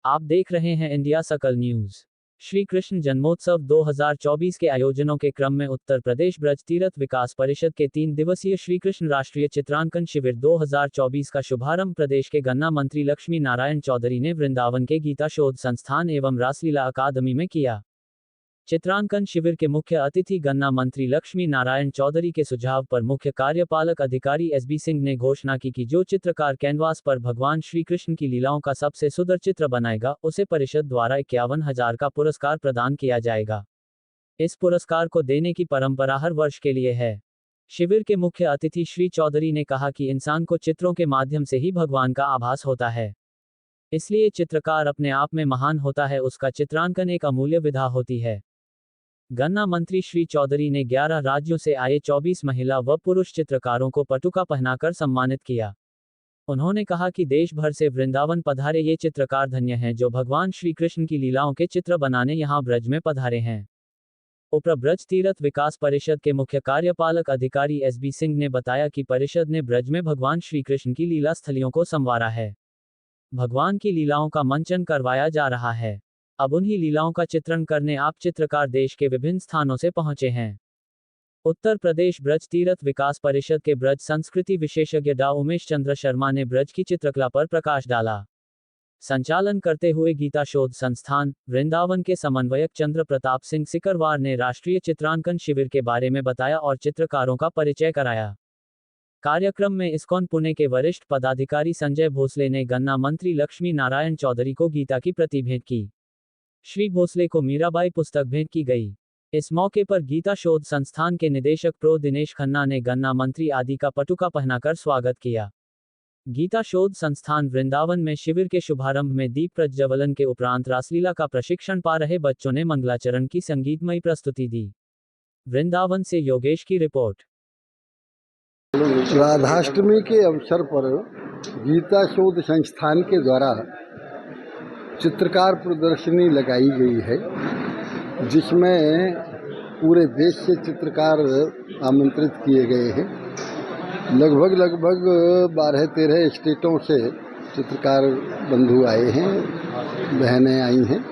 आप देख रहे हैं इंडिया सकल न्यूज। श्री कृष्ण जन्मोत्सव 2024 के आयोजनों के क्रम में उत्तर प्रदेश ब्रज तीर्थ विकास परिषद के 3 दिवसीय श्री कृष्ण राष्ट्रीय चित्रांकन शिविर 2024 का शुभारंभ प्रदेश के गन्ना मंत्री लक्ष्मी नारायण चौधरी ने वृंदावन के गीता शोध संस्थान एवं रासलीला अकादमी में किया। चित्रांकन शिविर के मुख्य अतिथि गन्ना मंत्री लक्ष्मी नारायण चौधरी के सुझाव पर मुख्य कार्यपालक अधिकारी एसबी सिंह ने घोषणा की कि जो चित्रकार कैनवास पर भगवान श्री कृष्ण की लीलाओं का सबसे सुंदर चित्र बनाएगा उसे परिषद द्वारा 51,000 का पुरस्कार प्रदान किया जाएगा। इस पुरस्कार को देने की परंपरा हर वर्ष के लिए है। शिविर के मुख्य अतिथि श्री चौधरी ने कहा कि इंसान को चित्रों के माध्यम से ही भगवान का आभास होता है, इसलिए चित्रकार अपने आप में महान होता है, उसका चित्रांकन एक अमूल्य विधा होती है। गन्ना मंत्री श्री चौधरी ने 11 राज्यों से आए 24 महिला व पुरुष चित्रकारों को पटुका पहनाकर सम्मानित किया। उन्होंने कहा कि देश भर से वृंदावन पधारे ये चित्रकार धन्य हैं जो भगवान श्री कृष्ण की लीलाओं के चित्र बनाने यहाँ ब्रज में पधारे हैं। उप ब्रज तीर्थ विकास परिषद के मुख्य कार्यपालक अधिकारी एसबी सिंह ने बताया कि परिषद ने ब्रज में भगवान श्री कृष्ण की लीला स्थलियों को संवारा है। भगवान की लीलाओं का मंचन करवाया जा रहा है। अब उन्हीं लीलाओं का चित्रण करने आप चित्रकार देश के विभिन्न स्थानों से पहुंचे हैं। उत्तर प्रदेश ब्रज तीर्थ विकास परिषद के ब्रज संस्कृति विशेषज्ञ डा उमेश चंद्र शर्मा ने ब्रज की चित्रकला पर प्रकाश डाला। संचालन करते हुए गीता शोध संस्थान वृंदावन के समन्वयक चंद्र प्रताप सिंह सिकरवार ने राष्ट्रीय चित्रांकन शिविर के बारे में बताया और चित्रकारों का परिचय कराया। कार्यक्रम में इस्कॉन पुणे के वरिष्ठ पदाधिकारी संजय भोसले ने गन्ना मंत्री लक्ष्मी नारायण चौधरी को गीता की प्रति भेंट की। श्री भोसले को मीराबाई पुस्तक भेंट की गई। इस मौके पर गीता शोध संस्थान के निदेशक प्रो दिनेश खन्ना ने गन्ना मंत्री आदि का पटुका पहनाकर स्वागत किया। गीता शोध संस्थान वृंदावन में शिविर के शुभारंभ में दीप प्रज्वलन के उपरांत रासलीला का प्रशिक्षण पा रहे बच्चों ने मंगलाचरण की संगीतमयी प्रस्तुति दी। वृंदावन से योगेश की रिपोर्ट। राधाष्टमी के अवसर पर गीता शोध संस्थान के द्वारा चित्रकार प्रदर्शनी लगाई गई है, जिसमें पूरे देश से चित्रकार आमंत्रित किए गए हैं। लगभग 12-13 स्टेटों से चित्रकार बंधु आए हैं, बहनें आई हैं।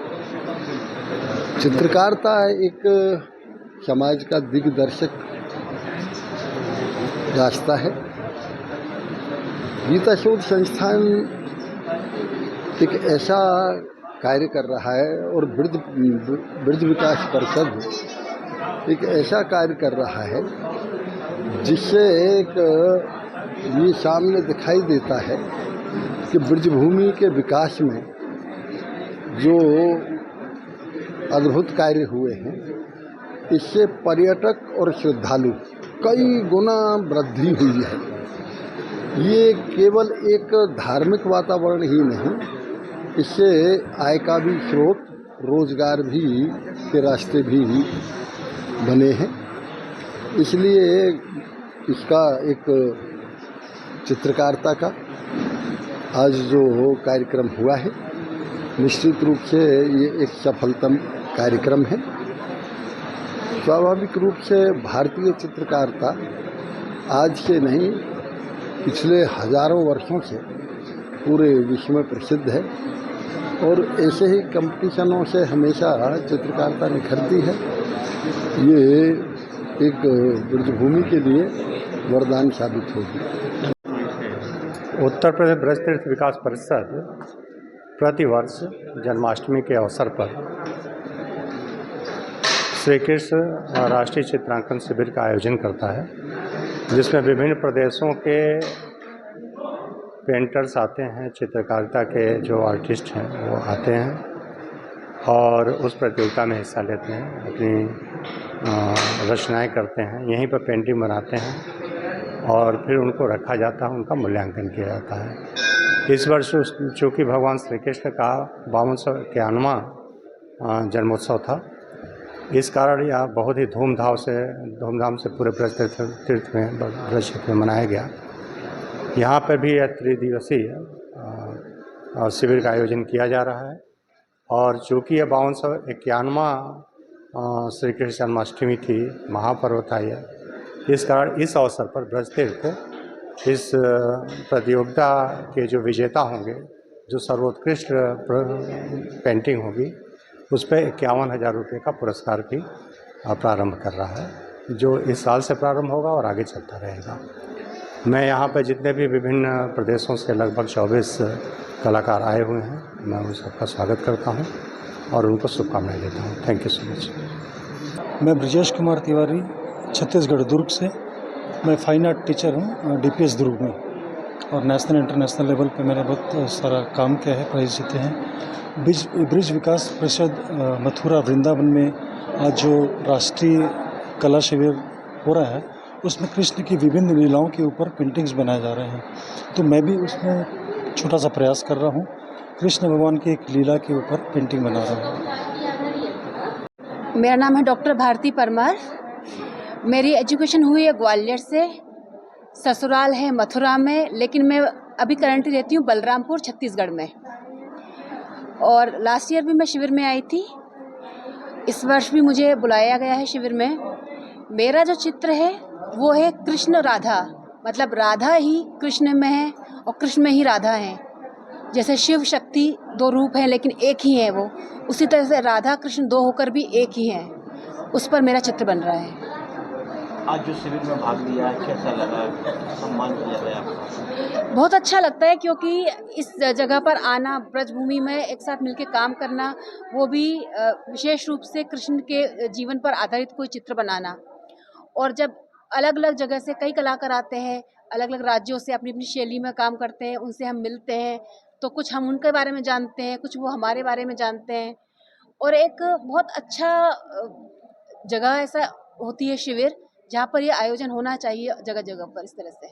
चित्रकारिता एक समाज का दिग्दर्शक रास्ता है। गीता शोध संस्थान एक ऐसा कार्य कर रहा है और ब्रज विकास परिषद एक ऐसा कार्य कर रहा है जिससे एक ये सामने दिखाई देता है कि ब्रजभूमि के विकास में जो अद्भुत कार्य हुए हैं, इससे पर्यटक और श्रद्धालु कई गुना वृद्धि हुई है। ये केवल एक धार्मिक वातावरण ही नहीं, इससे आय का भी स्रोत, रोजगार भी के रास्ते भी बने हैं। इसलिए इसका एक चित्रकारिता का आज जो कार्यक्रम हुआ है, निश्चित रूप से ये एक सफलतम कार्यक्रम है। स्वाभाविक रूप से भारतीय चित्रकारिता आज से नहीं, पिछले हजारों वर्षों से पूरे विश्व में प्रसिद्ध है और ऐसे ही कंपटीशनों से हमेशा चित्रकारिता निखरती है। ये एक ब्रजभूमि के लिए वरदान साबित होगी। उत्तर प्रदेश ब्रज तीर्थ विकास परिषद प्रतिवर्ष जन्माष्टमी के अवसर पर श्री कृष्ण राष्ट्रीय चित्रांकन शिविर का आयोजन करता है, जिसमें विभिन्न प्रदेशों के पेंटर्स आते हैं, चित्रकारिता के जो आर्टिस्ट हैं वो आते हैं और उस प्रतियोगिता में हिस्सा लेते हैं, अपनी रचनाएं करते हैं, यहीं पर पेंटिंग बनाते हैं और फिर उनको रखा जाता है, उनका मूल्यांकन किया जाता है। इस वर्ष चूँकि भगवान श्री कृष्ण का 5291वां जन्मोत्सव था, इस कारण यह बहुत ही धूमधाम से पूरे ब्रज तीर्थ में ब्रज क्षेत्र में मनाया गया। यहाँ पर भी यह त्रिदिवसीय शिविर का आयोजन किया जा रहा है और चूँकि यह 5291वां श्री कृष्ण जन्माष्टमी थी, महापर्व था यह, इस कारण इस अवसर पर ब्रज तीर्थ इस प्रतियोगिता के जो विजेता होंगे जो सर्वोत्कृष्ट पेंटिंग होगी उस पर 51,000 रुपये का पुरस्कार भी प्रारंभ कर रहा है, जो इस साल से प्रारंभ होगा और आगे चलता रहेगा। मैं यहाँ पर जितने भी विभिन्न प्रदेशों से लगभग 24 कलाकार आए हुए हैं, मैं उन सबका स्वागत करता हूँ और उनको शुभकामनाएं देता हूँ। Thank you so much. मैं ब्रजेश कुमार तिवारी, छत्तीसगढ़ दुर्ग से। मैं फाइन आर्ट टीचर हूँ डीपीएस दुर्ग में, और नेशनल इंटरनेशनल लेवल पे मैंने बहुत सारा काम किया है, प्राइज जीते हैं। ब्रिज विकास परिषद मथुरा वृंदावन में आज जो राष्ट्रीय कला शिविर हो रहा है उसमें कृष्ण की विभिन्न लीलाओं के ऊपर पेंटिंग्स बनाए जा रहे हैं, तो मैं भी उसमें छोटा सा प्रयास कर रहा हूँ। कृष्ण भगवान की एक लीला के ऊपर पेंटिंग बना रहा हूँ। मेरा नाम है डॉक्टर भारती परमार। मेरी एजुकेशन हुई है ग्वालियर से, ससुराल है मथुरा में, लेकिन मैं अभी करंटली रहती हूँ बलरामपुर छत्तीसगढ़ में। और लास्ट ईयर भी मैं शिविर में आई थी, इस वर्ष भी मुझे बुलाया गया है शिविर में। मेरा जो चित्र है वो है कृष्ण राधा, मतलब राधा ही कृष्ण में है और कृष्ण में ही राधा है। जैसे शिव शक्ति दो रूप हैं लेकिन एक ही है वो, उसी तरह से राधा कृष्ण दो होकर भी एक ही हैं। उस पर मेरा चित्र बन रहा है। आज जो शिविर में भाग लिया, कैसा लगा, सम्मान किया गया आपको? बहुत अच्छा लगता है, क्योंकि इस जगह पर आना, ब्रजभूमि में एक साथ मिलकर काम करना, वो भी विशेष रूप से कृष्ण के जीवन पर आधारित कोई चित्र बनाना। और जब अलग अलग जगह से कई कलाकार आते हैं, अलग अलग राज्यों से अपनी अपनी शैली में काम करते हैं, उनसे हम मिलते हैं, तो कुछ हम उनके बारे में जानते हैं, कुछ वो हमारे बारे में जानते हैं। और एक बहुत अच्छा जगह ऐसा होती है शिविर, जहाँ पर ये आयोजन होना चाहिए जगह जगह पर इस तरह से।